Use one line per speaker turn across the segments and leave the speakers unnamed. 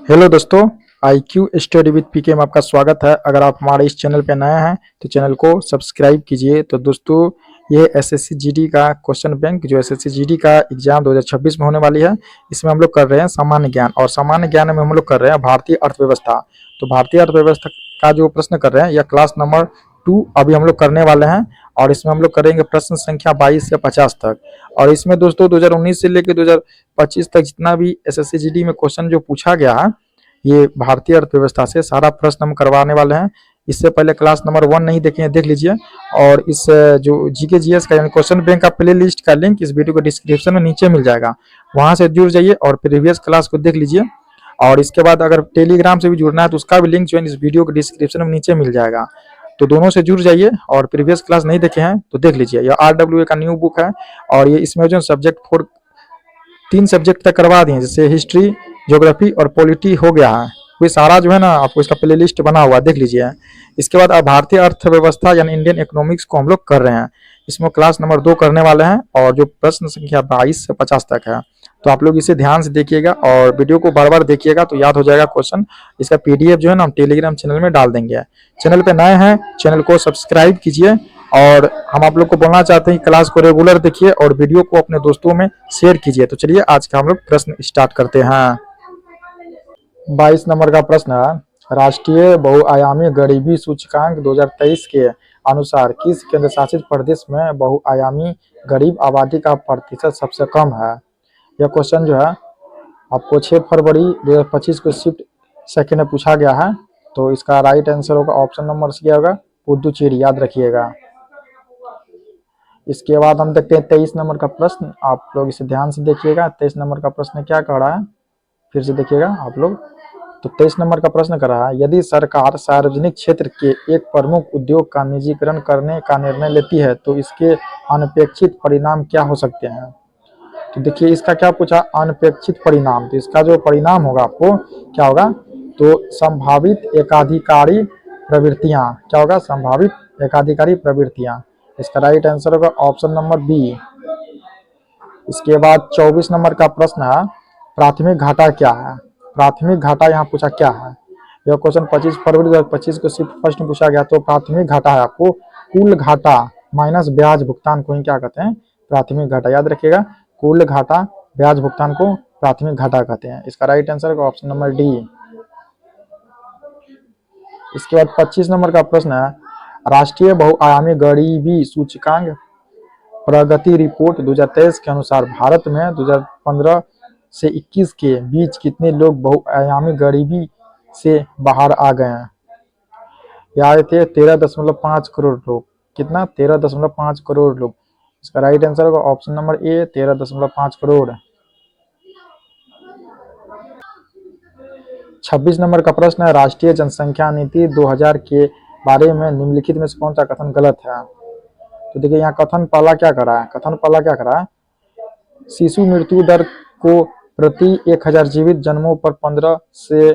Hello दोस्तों, IQ study with पीके में आपका स्वागत है। अगर आप हमारे इस चैनल पे नए हैं तो चैनल को सब्सक्राइब कीजिए। तो दोस्तों, ये एसएससी जीडी का क्वेश्चन बैंक जो एसएससी जीडी का एग्जाम 2026 में होने वाली है, इसमें हम लोग कर रहे हैं सामान्य ज्ञान। और सामान्य ज्ञान में हम लोग कर रहे हैं भारतीय अर्थव्यवस्था। तो भारतीय अर्थव्यवस्था का जो प्रश्न कर रहे हैं, यह क्लास नंबर 2 अभी हम लोग करने वाले हैं। और इसमें हम लोग करेंगे प्रश्न संख्या 22 से 50 तक। और इसमें दोस्तों 2019 से लेकर 2025 तक जितना भी एसएससी जीडी में क्वेश्चन जो पूछा गया है, ये भारतीय अर्थव्यवस्था से सारा प्रश्न हम करवाने वाले हैं। इससे पहले क्लास नंबर 1 नहीं देखे हैं, देख लीजिए। और इस जो जीके जीएस का यानी क्वेश्चन बैंक का प्ले लिस्ट का लिंक इस वीडियो को डिस्क्रिप्शन में नीचे मिल जाएगा, वहां से जुड़ जाइए और प्रीवियस क्लास को देख लीजिए। और इसके बाद अगर टेलीग्राम से भी जुड़ना है तो उसका भी लिंक जो है इस वीडियो के डिस्क्रिप्शन में नीचे मिल जाएगा। तो दोनों से जुड़ जाइए। और प्रीवियस क्लास नहीं देखे हैं तो देख लीजिए। यह RWA का न्यू बुक है। और ये इसमें जो सब्जेक्ट 3 सब्जेक्ट तक करवा दिए, जैसे हिस्ट्री, ज्योग्राफी और पॉलिटी हो गया है। कोई सारा जो है ना, आपको इसका प्ले लिस्ट बना हुआ देख लीजिए। इसके बाद अब भारतीय अर्थव्यवस्था यानी इंडियन इकोनॉमिक्स को हम लोग कर रहे हैं। इसमें क्लास नंबर 2 करने वाले हैं और जो प्रश्न संख्या 22 से 50 तक है। तो आप लोग इसे ध्यान से देखिएगा और वीडियो को बार बार देखिएगा तो याद हो जाएगा क्वेश्चन। इसका PDF जो है ना हम टेलीग्राम चैनल में डाल देंगे। चैनल पे नए हैं, चैनल को सब्सक्राइब कीजिए। और हम आप लोग को बोलना चाहते हैं कि क्लास को रेगुलर देखिए और वीडियो को अपने दोस्तों में शेयर कीजिए। तो चलिए आज का हम लोग प्रश्न स्टार्ट करते हैं। 22 नंबर का प्रश्न है, राष्ट्रीय बहुआयामी गरीबी सूचकांक 2023 के अनुसार किस केंद्र शासित प्रदेश में बहुआयामी गरीब आबादी का प्रतिशत सबसे कम है? यह क्वेश्चन जो है आपको 6 फरवरी 2025 को शिफ्ट सेकेंड में पूछा गया है। तो इसका राइट आंसर होगा ऑप्शन नंबर सी होगा पुदुचेरी, याद रखिएगा। इसके बाद हम देखते हैं 23 नंबर का प्रश्न। आप लोग इसे ध्यान से देखिएगा। 23 नंबर का प्रश्न क्या कह रहा है, फिर से देखिएगा आप लोग। तो 23 नंबर का प्रश्न कर रहा है, यदि सरकार सार्वजनिक क्षेत्र के एक प्रमुख उद्योग का निजीकरण करने का निर्णय लेती है तो इसके अनपेक्षित परिणाम क्या हो सकते हैं? तो देखिए इसका क्या पूछा, अनपेक्षित परिणाम। तो इसका जो परिणाम होगा आपको क्या होगा, तो संभावित एकाधिकारी प्रवृत्तियां। क्या होगा, संभावित एकाधिकारी प्रवृत्तियां। इसका राइट आंसर होगा ऑप्शन नंबर बी। इसके बाद 24 नंबर का प्रश्न है, प्राथमिक घाटा क्या है? प्राथमिक घाटा यहाँ पूछा क्या है? यह क्वेश्चन 25 फरवरी 2025 को शिफ्ट फर्स्ट में पूछा गया। तो प्राथमिक घाटा है आपको कुल घाटा माइनस ब्याज भुगतान को ही क्या कहते हैं, प्राथमिक घाटा, याद रखिएगा। कुल घाटा ब्याज भुगतान को प्राथमिक घाटा कहते हैं। इसका राइट आंसर होगा ऑप्शन नंबर डी। इसके बाद 25 नंबर का प्रश्न है, राष्ट्रीय बहुआयामी गरीबी सूचकांक प्रगति रिपोर्ट 2023 के अनुसार भारत में 2015 से 21 के बीच कितने लोग बहुआयामी गरीबी से बाहर आ गए हैं? ये आए थे 13.5 करोड़ लोग। कितना, 13.5 करोड़ लोग। इसका राइट आंसर होगा option number A, 13.5 crore. 26 number का प्रश्न है, राष्ट्रीय जनसंख्या नीति 2000 के बारे में निम्नलिखित में से कौन सा कथन गलत है? तो देखिए यहाँ कथन पहला क्या करा है, कथन पहला क्या करा है, शिशु मृत्यु दर को प्रति 1000 जीवित जन्मों पर 15 से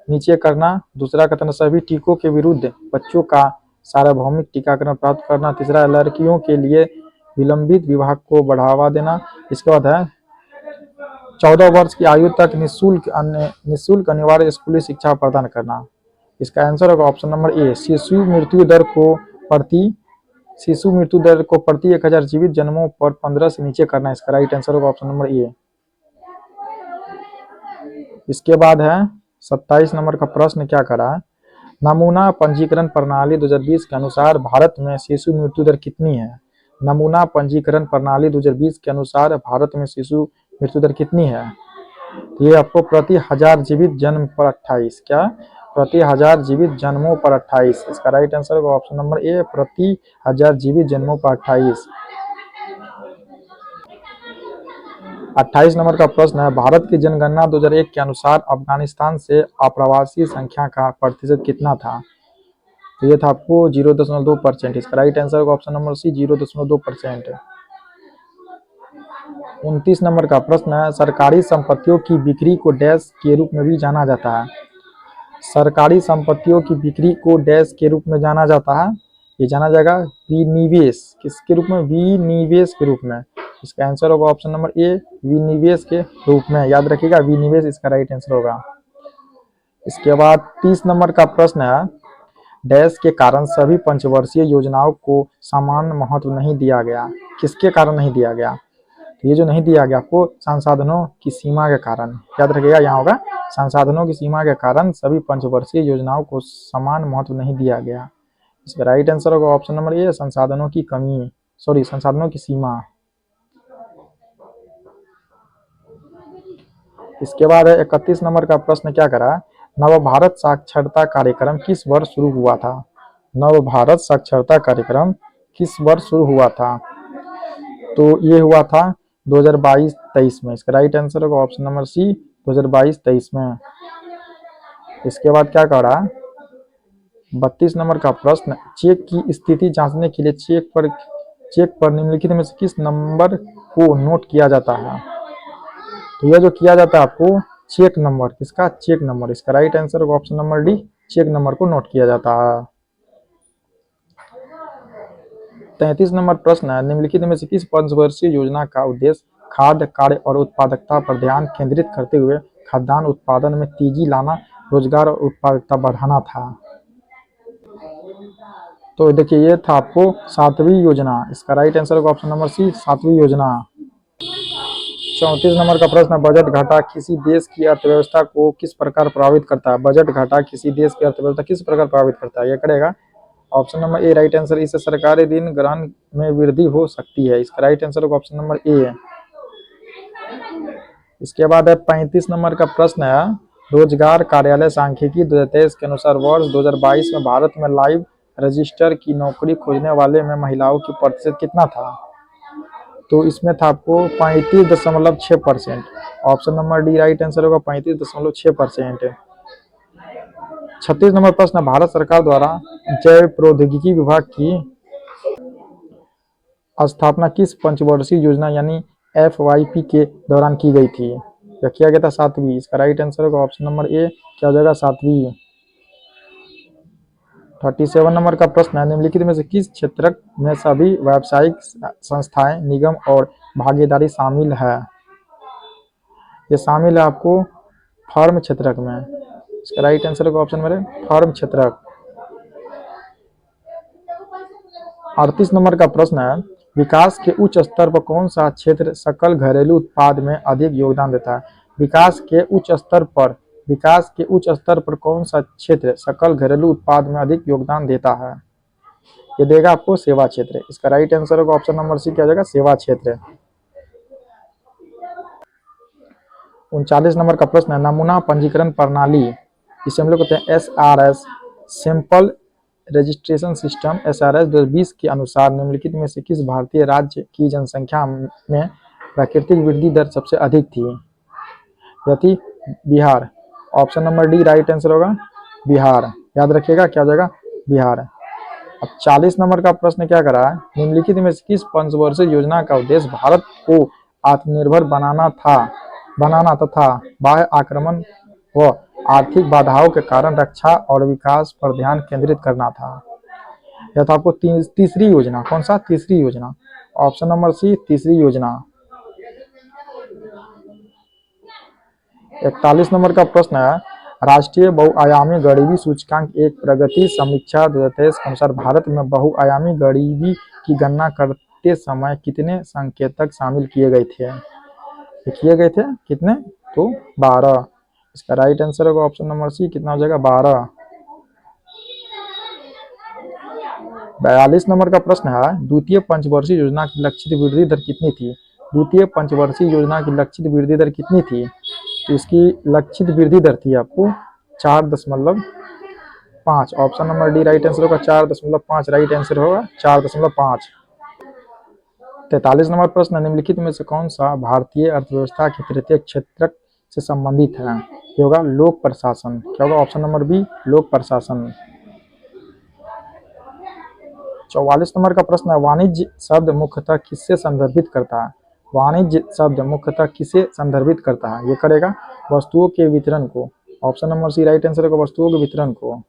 नीचे करना। दूसरा कथन, सभी टीकों के विरुद्ध बच्चों का सार्वभौमिक टीकाकरण प्राप्त करना। तीसरा, लड़कियों के लिए विलंबित विवाह को बढ़ावा देना। इसके बाद है 14 वर्ष की आयु तक निःशुल्क अनिवार्य स्कूली शिक्षा प्रदान करना। इसका आंसर होगा ऑप्शन नंबर ए, शिशु मृत्यु दर को प्रति 1000 जीवित जन्मों पर 15 से नीचे करना। इसका राइट आंसर होगा ऑप्शन नंबर ए। इसके बाद है 27 नंबर का प्रश्न क्या कर रहा है, नमूना पंजीकरण प्रणाली 2020 के अनुसार भारत में शिशु मृत्यु दर कितनी है? नमूना पंजीकरण प्रणाली 2020 के अनुसार भारत में शिशु मृत्यु दर कितनी है? ये आपको प्रति 1000 जीवित जन्म पर 28, क्या, प्रति 1000 जीवित जन्मों पर 28। इसका राइट आंसर होगा ऑप्शन नंबर ए, प्रति 1000 जीवित जन्मों पर 28। 28 नंबर का प्रश्न है, भारत की जनगणना 2001 के अनुसार अफगानिस्तान से अप्रवासी संख्या का प्रतिशत कितना था? तो ये था आपको 0.2%। इसका राइट आंसर होगा ऑप्शन नंबर सी, 0.2%। 29 नंबर का प्रश्न है, सरकारी संपत्तियों की बिक्री को डैश के रूप में भी जाना जाता है? सरकारी संपत्तियों की बिक्री को डैश के रूप में जाना जाता है? ये जाना जाएगा विनिवेश। किसके रूप में? विनिवेश के रूप में। इसका आंसर होगा ऑप्शन नंबर ए, विनिवेश के रूप में, याद रखिएगा, विनिवेश इसका राइट आंसर होगा। इसके बाद 30 नंबर का प्रश्न है, डैश के कारण सभी पंचवर्षीय योजनाओं को समान महत्व नहीं दिया गया। किसके कारण नहीं दिया गया? तो ये जो नहीं दिया गया आपको, संसाधनों की सीमा के कारण, याद रखिएगा यहाँ होगा संसाधनों की सीमा के कारण सभी पंचवर्षीय योजनाओं को समान महत्व नहीं दिया गया। इसका राइट आंसर होगा ऑप्शन नंबर ए, संसाधनों की कमी, सॉरी संसाधनों की सीमा। इसके बाद है 31 नंबर का प्रश्न क्या करा, नव भारत साक्षरता कार्यक्रम किस वर्ष शुरू हुआ था? नव भारत साक्षरता कार्यक्रम किस वर्ष शुरू हुआ था? तो ये हुआ था 2022-23 में। इसका राइट आंसर होगा ऑप्शन नंबर सी, 2022-23 में। इसके बाद क्या करा, 32 नंबर का प्रश्न, चेक की स्थिति जांचने के लिए चेक पर निम्नलिखित में से किस नंबर को नोट किया जाता है? तो यह जो किया जाता है आपको चेक नंबर, किसका? Cheque number. इसका राइट आंसर होगा option number D, cheque number को नोट किया जाता है। 33 नंबर प्रश्न है, निम्नलिखित में से किस पंचवर्षीय योजना का उद्देश्य खाद्य कार्य और उत्पादकता पर ध्यान केंद्रित करते हुए खाद्यान्न उत्पादन में तेजी लाना, रोजगार और उत्पादकता बढ़ाना था? तो देखिए ये था आपको 7वीं योजना। इसका राइट आंसर होगा ऑप्शन नंबर सी, 7वीं योजना। 34 नंबर का प्रश्न, बजट घाटा किसी देश की अर्थव्यवस्था को किस प्रकार प्रभावित करता है? बजट घाटा किसी देश की अर्थव्यवस्था किस प्रकार प्रभावित करता है? यह करेगा option number A right answer. इससे सरकारी ऋण ग्रहण में वृद्धि हो सकती है। इसका राइट आंसर होगा ऑप्शन नंबर ए है। इसके बाद है 35 नंबर का प्रश्न है, रोजगार कार्यालय सांख्यिकी 2023 के अनुसार वर्ष 2022 में भारत में लाइव रजिस्टर की नौकरी खोजने वाले में महिलाओं की प्रतिशत कितना था? तो इसमें था आपको 35.6%। Option number D right answer होगा 35.6%। 36 नंबर प्रश्न, भारत सरकार द्वारा जैव प्रौद्योगिकी विभाग की स्थापना किस पंचवर्षीय योजना यानी FYP के दौरान की गई थी? या किया गया था 7वीं। इसका राइट आंसर होगा ऑप्शन नंबर ए, क्या हो जाएगा 7वीं। 37 नंबर का प्रश्न है, निम्नलिखित में से किस क्षेत्र में सभी व्यावसायिक संस्थाएं, निगम और भागीदारी शामिल है? ये शामिल है आपको फर्म क्षेत्रक में। इसका राइट आंसर होगा ऑप्शन नंबर ए, फर्म क्षेत्रक। 38 नंबर का प्रश्न है, विकास के उच्च स्तर पर कौन सा क्षेत्र सकल घरेलू उत्पाद में अधिक योगदान देता है? विकास के उच्च स्तर पर कौन सा क्षेत्र सकल घरेलू उत्पाद में अधिक योगदान देता है? ये देगा आपको सेवा क्षेत्र। इसका राइट आंसर होगा ऑप्शन नंबर सी, क्या हो जाएगा सेवा क्षेत्र। 39 नंबर का प्रश्न है, नमूना पंजीकरण प्रणाली, इसे हम लोग कहते हैं SRS, simple registration system SRS 2020 के अनुसार निम्नलिखित में से किस भारतीय राज्य की जनसंख्या में प्राकृतिक वृद्धि दर सबसे अधिक थी? यह थी Bihar. Option number D right answer होगा बिहार। याद रखिएगा क्या हो जाएगा बिहार। अब 40 नंबर का प्रश्न क्या करा है, निम्नलिखित में से किस पंचवर्षीय योजना का उद्देश्य भारत को आत्मनिर्भर बनाना तथा बाह्य आक्रमण व आर्थिक बाधाओं के कारण रक्षा और विकास पर ध्यान केंद्रित करना था? यह था आपको तीसरी योजना। कौन सा? तीसरी योजना। ऑप्शन नंबर सी, तीसरी योजना। 41 नंबर का प्रश्न है, राष्ट्रीय बहुआयामी गरीबी सूचकांक एक प्रगति समीक्षा 2023 के अनुसार भारत में बहुआयामी गरीबी की गणना करते समय कितने संकेतक शामिल किए गए थे? कितने? तो 12। इसका राइट आंसर होगा ऑप्शन नंबर सी, कितना हो जाएगा 12। 42 नंबर का प्रश्न है, द्वितीय पंचवर्षीय योजना की लक्षित वृद्धि दर कितनी थी? द्वितीय पंचवर्षीय योजना की लक्षित वृद्धि दर कितनी थी? तो इसकी लक्षित वृद्धि दर थी आपको 4.5। Option number D right answer होगा 4.5। राइट आंसर होगा 4.5। 43 नंबर प्रश्न, निम्नलिखित में से कौन सा भारतीय अर्थव्यवस्था के तृतीय क्षेत्र से संबंधित है? ये होगा लोक प्रशासन। क्या होगा? ऑप्शन नंबर बी, लोक प्रशासन। 44 नंबर का प्रश्न है, वाणिज्य शब्द मुख्यतः किससे संदर्भित करता है? वाणिज्य शब्द मुख्यतः किसे संदर्भित करता है? ये करेगा वस्तुओं के वितरण को। Option number C right answer होगा वस्तुओं के वितरण को।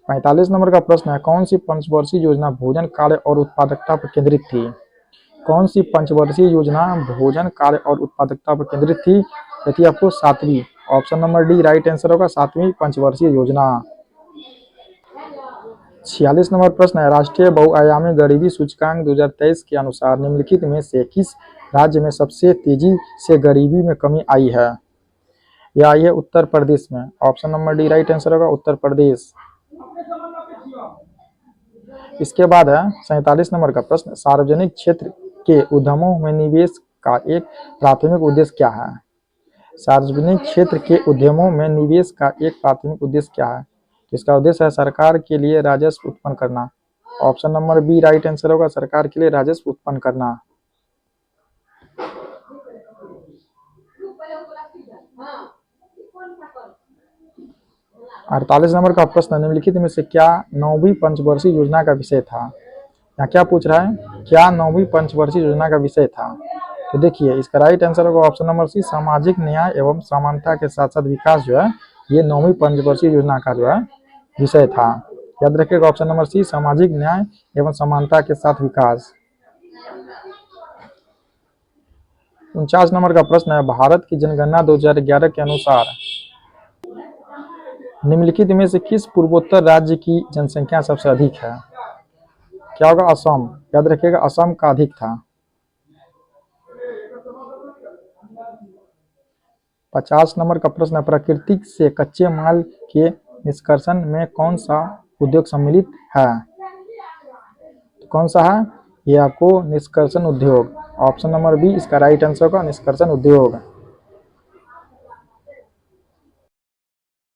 45 नंबर का प्रश्न है, कौन सी पंचवर्षीय योजना भोजन कार्य और उत्पादकता पर केंद्रित थी? कौन सी पंचवर्षीय योजना भोजन कार्य और उत्पादकता पर केंद्रित थी? यह थी आपको 7वीं। Option number D right answer होगा 7वीं पंचवर्षीय योजना। 46 नंबर प्रश्न है, राष्ट्रीय बहुआयामी गरीबी सूचकांक 2023 के अनुसार निम्नलिखित में से किस राज्य में सबसे तेजी से गरीबी में कमी आई है? यह आई है उत्तर प्रदेश में। Option number D right answer होगा उत्तर प्रदेश। इसके बाद है 47 नंबर का प्रश्न, सार्वजनिक क्षेत्र के उद्यमों में निवेश का एक प्राथमिक उद्देश्य क्या है? सार्वजनिक क्षेत्र के उद्यमों में निवेश का एक प्राथमिक उद्देश्य क्या है? इसका उद्देश्य है सरकार के लिए राजस्व उत्पन्न करना। Option number B right answer होगा सरकार के लिए राजस्व उत्पन्न करना। 48 नंबर का प्रश्न, निम्नलिखित में से क्या 9वीं पंचवर्षीय योजना का विषय था? यहाँ क्या पूछ रहा है, क्या 9वीं पंचवर्षीय योजना का विषय था? तो देखिए इसका राइट आंसर होगा ऑप्शन नंबर सी, सामाजिक न्याय एवं समानता के साथ साथ विकास जो है ये 9वीं पंचवर्षीय योजना का जो है विषय था। याद रखिएगा ऑप्शन नंबर सी, सामाजिक न्याय एवं समानता के साथ विकास। 49 नंबर का प्रश्न है, भारत की जनगणना 2011 के अनुसार निम्नलिखित में से किस पूर्वोत्तर राज्य की जनसंख्या सबसे अधिक है? क्या होगा? असम। याद रखिएगा असम का अधिक था। 50 नंबर का प्रश्न है, प्रकृति से कच्चे माल के निष्कर्षण में कौन सा उद्योग सम्मिलित है? तो कौन सा है? ये आपको निष्कर्षण उद्योग। ऑप्शन नंबर बी इसका राइट आंसर होगा निष्कर्षण उद्योग।